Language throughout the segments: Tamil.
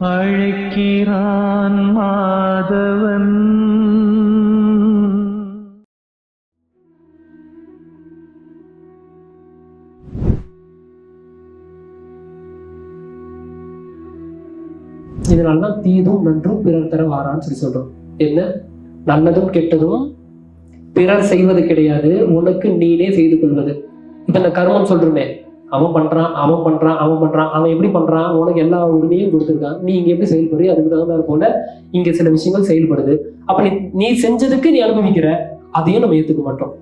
அழைக்கிறான் மாதவன். இதனால்தான் தீதும் நன்றும் பிறர் தர வாரான்னு சொல்லி சொல்றோம். என்ன நல்லதும் கெட்டதும் பிறர் செய்வது கிடையாது, உனக்கு நீனே செய்து கொள்வது. இப்ப இந்த கர்மம் சொல்றேன், அவன் பண்றான் அவன் பண்றான் அவன் பண்றான், அவன் எப்படி பண்றான், உனக்கு எல்லா உரிமையும் கொடுத்துருக்கான், நீ இங்க எப்படி செயல்படுறீ அதுக்கு தகுந்தாற் போல இங்க சில விஷயங்கள் செயல்படுது. அப்ப நீ செஞ்சதுக்கு நீ அனுபவிக்கிற, அதையும் நம்ம ஏத்துக்க மாட்டோம்.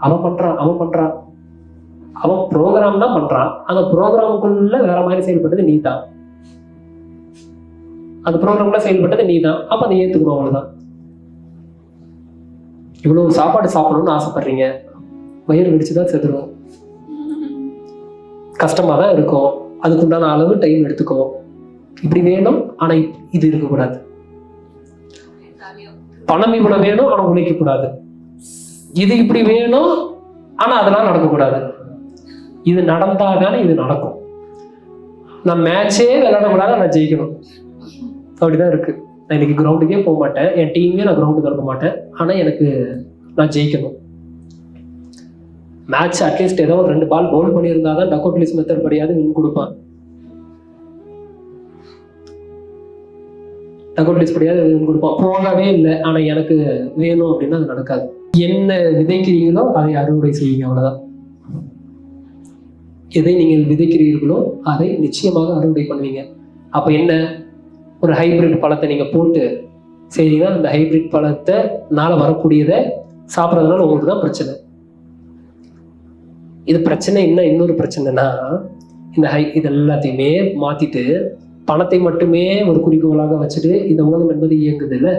அவன் பண்றான் அவன் பண்றான், அவன் ப்ரோக்ராம் தான் பண்றான், அந்த ப்ரோக்ராமுக்குள்ள வேற மாதிரி செயல்பட்டது நீ தான், அந்த ப்ரோக்ராம்ல செயல்பட்டது நீ தான், அப்ப அதை ஏத்துக்கணும். அவ்வளவுதான். இவ்வளவு சாப்பாடு சாப்பிடணும்னு ஆசைப்படுறீங்க, வயிறு வெடிச்சுதான் செத்துரும், கஷ்டமா தான் இருக்கும், அதுக்குண்டான அளவு டைம் எடுத்துக்கும். இப்படி வேணும் ஆனா இது இருக்கக்கூடாது. பணம் இவ்வளவு வேணும் ஆனா உழைக்க கூடாது. இது இப்படி வேணும் ஆனா அதெல்லாம் நடக்கக்கூடாது. இது நடந்தாதானே இது நடக்கும். நான் மேட்சே விளையாடக்கூடாது, நான் ஜெயிக்கணும், அப்படிதான் இருக்கு. நான் இன்னைக்கு கிரவுண்டுக்கே போக மாட்டேன், என் டீமே நான் கிரவுண்டுக்கு அனுப்ப மாட்டேன், ஆனா எனக்கு நான் ஜெயிக்கணும். மேட்ச் அட்லீஸ்ட் ஏதோ ஒரு 2 பால் பவுல் பண்ணியிருந்தாதான் டக்கோட்லிஸ் மெத்தட் படியாது வின் கொடுப்பான். டக்கோட்லிஸ் படியாது வின் கொடுப்பான். போகவே இல்லை ஆனா எனக்கு வேணும் அப்படின்னா அது நடக்காது. என்ன விதைக்கிறீங்களோ அதை அறுவடை செய்வீங்க, அவ்வளவுதான். எதை நீங்கள் விதைக்கிறீர்களோ அதை நிச்சயமாக அறுவடை பண்ணுவீங்க. அப்ப என்ன, ஒரு ஹைபிரிட் பழத்தை நீங்க போட்டு செய்றீங்கன்னா அந்த ஹைபிரிட் பழத்தினால வரக்கூடியதை சாப்பிட்றதுனால உங்களுக்கு தான் பிரச்சனை. இது பிரச்சனை. இன்னொரு பிரச்சனைனா, இது எல்லாத்தையுமே மாத்திட்டு பணத்தை மட்டுமே ஒரு குறிக்கோளாக வச்சுட்டு இந்த உலகம் என்பது இயங்குது இல்லை.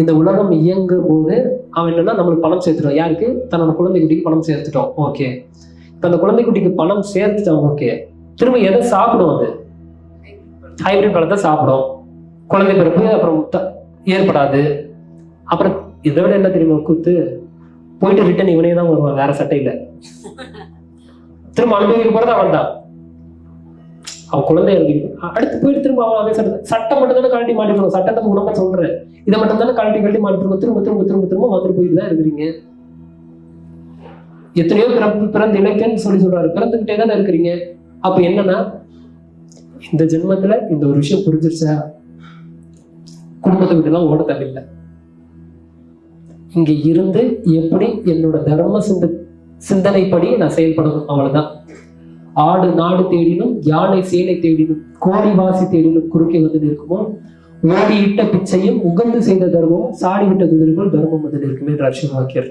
இந்த உலகம் இயங்கும் போது அவன் என்னன்னா நம்மளுக்கு பணம் சேர்த்துட்டோம். யாருக்கு? தன்னோட குழந்தை குட்டிக்கு பணம் சேர்த்துட்டோம். ஓகே, இப்போ அந்த குழந்தை குட்டிக்கு பணம் சேர்த்துட்டோம். ஓகே, திரும்ப எதை சாப்பிடும்? அது ஹைபிரிட் பழத்தை சாப்பிடும். குழந்தை பிறப்பு அப்புறம் ஏற்படாது. அப்புறம் இதை விட என்ன தெரியுமா கூத்து, போயிட்டு ரிட்டன் இவனே தான் வருவான், வேற சட்டையில. திரும்ப அனுபவிக்க போறது அவன் தான். அவன் குழந்தை அடுத்து போயிட்டு திரும்ப அவன் அதே சட்டை மட்டும் தானே கழட்டி மாட்டிருக்கோம். சட்டத்தை உடம்ப சொல்றேன், இதை மட்டும் தானே கழட்டி மாட்டிருக்கோம். திரும்ப திரும்ப திரும்ப திரும்ப வந்துட்டு போயிட்டு தான் இருக்கிறீங்க. எத்தனையோ பிறந்து இலக்கன்னு சொல்றாரு, பிறந்துகிட்டே தானே இருக்கிறீங்க. அப்ப என்னன்னா, இந்த ஜென்மத்துல இந்த ஒரு விஷயம் புரிஞ்சிருச்சா, குடும்பத்தை விட்டுலாம் ஓட தேவையில்லை. இங்க இருந்து எப்படி என்னோட தர்ம சிந்தனைப்படி நான் செயல்படணும், அவ்வளவுதான். ஆடு நாடு தேடினும் யானை சேனை தேடினும் கோடி வாசி தேடினும் குறுக்கே வந்து நிற்குமோ, ஓடி இட்ட பிச்சையும் உகந்து செய்த தர்மமும் சாடி விட்ட குதிரைகள் தர்மம் வந்து நிற்குமே என்ற வாக்கியர்.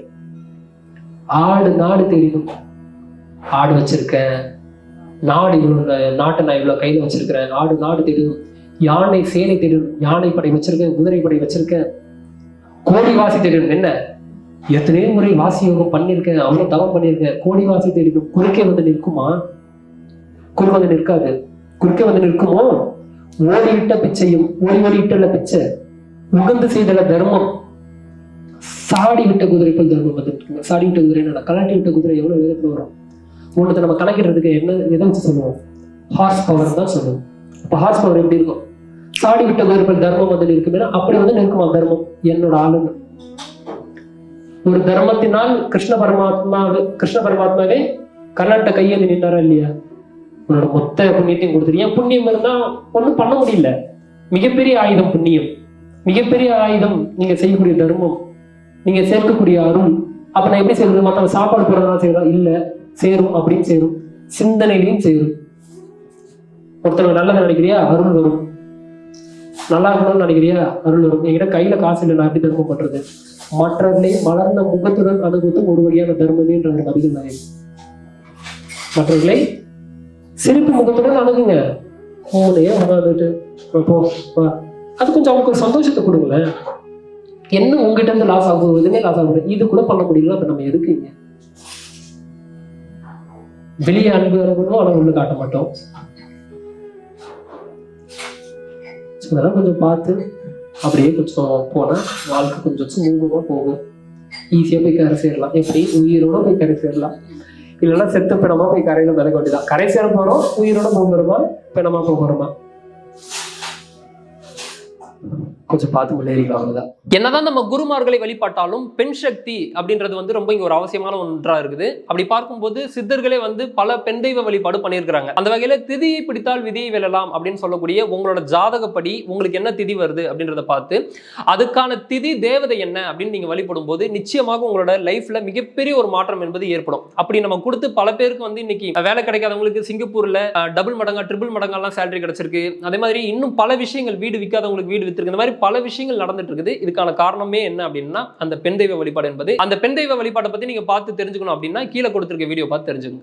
ஆடு நாடு தேடினும், ஆடு வச்சிருக்கேன், நாடு இவ்வளவு, நாட்டை நான் இவ்வளவு கையில வச்சிருக்கிறேன், ஆடு நாடு தேடினும், யானை சேனை தேடினும், யானை படை வச்சிருக்கேன், குதிரை படை வச்சிருக்கேன், கோடி வாசி தேடினும். என்ன, எத்தனையோ முறை வாசி யோகம் பண்ணியிருக்கேன், அவ்வளவு தவம் பண்ணியிருக்கேன், கோடி வாசி தேடினும் குறுக்கே வந்து நிற்குமா? குறுக்க வந்து நிற்காது. குறுக்கே வந்து நிற்குமோ, ஓடிவிட்ட பிச்சையும் ஓடிவிட்ட பிச்சை உகந்து செய்த தர்மம் சாடி விட்ட குதிரைக்குள் தர்மம் வந்து. சாடி விட்ட குதிரை என்ன, கலாட்டி விட்ட குதிரை எவ்வளவு வேகத்துல வரும். ஒன்றத்தை நம்ம கணக்கிடுறதுக்கு என்ன எதை வச்சு சொல்லுவோம்? ஹார்ஸ் பவர் தான் சொல்லுவோம். இப்ப ஹார்ஸ் பவர் எப்படி இருக்கும்? சாடி விட்ட குதிரைக்குள் தர்மம் வந்து நிற்குமே, அப்படி வந்து நிற்குமா தர்மம்? என்னோட ஆளுங்க ஒரு தர்மத்தினால் கிருஷ்ண பரமாத்மாவே கர்நாடக கையேந்தி நின்றாரா இல்லையா? உன்னோட மொத்த புண்ணியத்தையும் கொடுத்துருக்கீங்க. புண்ணியம் இருந்தா ஒண்ணும் பண்ண முடியல. மிகப்பெரிய ஆயுதம் புண்ணியம், மிகப்பெரிய ஆயுதம் நீங்க செய்யக்கூடிய தர்மம், நீங்க சேர்க்கக்கூடிய அருள். அப்ப நான் எப்படி செய்யறது? மத்தவங்க சாப்பாடு போறதுனால செய்யறோம் இல்ல, சேரும் அப்படின்னு சேரும், சிந்தனையிலையும் சேரும். ஒருத்தவங்க நல்லதை நினைக்கிறியா, அருள் வரும். நல்லா இருக்கணும்னு நினைக்கிறியா, அருள் வரும். என்கிட்ட கையில காசு இல்லை, நான் எப்படி தர்மம் பண்றது? மற்றவர்களை மலர்ந்த முகத்துடன் அனுபவத்தும் ஒரு வகையான தர்மமேன்ற நபிகள் நாயகம். மற்றவர்களை சிரிப்பு முகத்துடன் அணுகுங்க. மூளையே உணர்ந்துட்டு போ, அது கொஞ்சம் அவங்களுக்கு ஒரு சந்தோஷத்தை கொடுங்களேன். என்ன உங்ககிட்ட இருந்து லாஸ் ஆகும், எதுவுமே லாஸ் ஆகும். இது கூட பண்ண முடியல, அப்ப நம்ம எதுக்குங்க? வெளியே அன்பு அனுபவம், ஆனா உள்ள காட்ட மாட்டோம். அதெல்லாம் கொஞ்சம் பார்த்து அப்படியே கொஞ்சம் போனா வாழ்க்கை கொஞ்சம் சுமூகமா போகும். ஈஸியா போய் கரை சேரலாம். எப்படி? உயிரோட போய் கரை சேரலாம். இல்லைன்னா செத்த பிணமா போய் கரையில மிதக்க வேண்டியதான். கரை சேர போறோம், உயிரோட போகிறோமா பிணமா போகிறோமா? கொஞ்சம் பார்த்து முன்னேறிக்கலாம், அவ்வளவுதான். என்னதான் நம்ம குருமார்களை வழிபாட்டாலும் பெண் சக்தி அப்படின்றது வந்து ரொம்ப இங்க ஒரு அவசியமான ஒன்றா இருக்குது. அப்படி பார்க்கும்போது சித்தர்களே வந்து பல பெண் தெய்வ வழிபாடு பண்ணியிருக்கிறாங்க. அந்த வகையில திதியை பிடித்தால் விதியை வெல்லலாம் அப்படின்னு சொல்லக்கூடிய உங்களோட ஜாதகப்படி உங்களுக்கு என்ன திதி வருது அப்படின்றத பார்த்து அதுக்கான திதி தேவதை என்ன அப்படின்னு நீங்க வழிபடும் போது நிச்சயமாக உங்களோட லைஃப்ல மிகப்பெரிய ஒரு மாற்றம் என்பது ஏற்படும். அப்படி நம்ம கொடுத்து பல பேருக்கு வந்து இன்னைக்கு வேலை கிடைக்காதவங்களுக்கு சிங்கப்பூர்ல டபுள் மடங்கா ட்ரிபிள் மடங்கெல்லாம் சேலரி கிடைச்சிருக்கு. அதே மாதிரி இன்னும் பல விஷயங்கள், வீடு விற்காதவங்களுக்கு வீடு வித்திருக்கு. இந்த மாதிரி பல விஷயங்கள் நடந்துட்டு இருக்குது. இதுக்கான காரணமே என்ன அப்படின்னா அந்த பெண் தெய்வ வழிபாடு என்பது. அந்த பெண் தெய்வ வழிபாட்டை பத்தி நீங்க பார்த்து தெரிஞ்சுக்கணும் அப்படின்னா கீழே கொடுத்திருக்க வீடியோ பார்த்து தெரிஞ்சுக்கணும்.